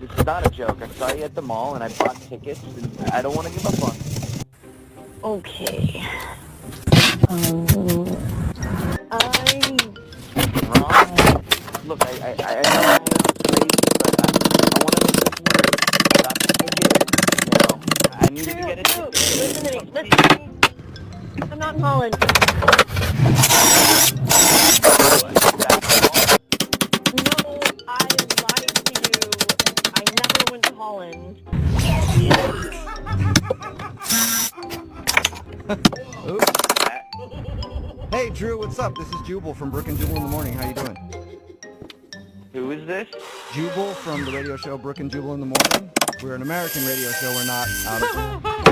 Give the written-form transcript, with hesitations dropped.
This is not a joke. I saw you at the mall and I bought tickets and I don't want to give up on you. Okay. I Ron, look, I know it's crazy, but I want to make this work. I got the ticket, you know. I needed to get a ticket. Listen to me. Listen to me. I'm not in Holland. No, I lied to you. I never went to Holland. Hey, Drew, what's up? This is Jubal from Brook and Jubal in the Morning. How you doing? Who is this? Jubal from the radio show Brook and Jubal in the Morning. We're an American radio show. We're not out of...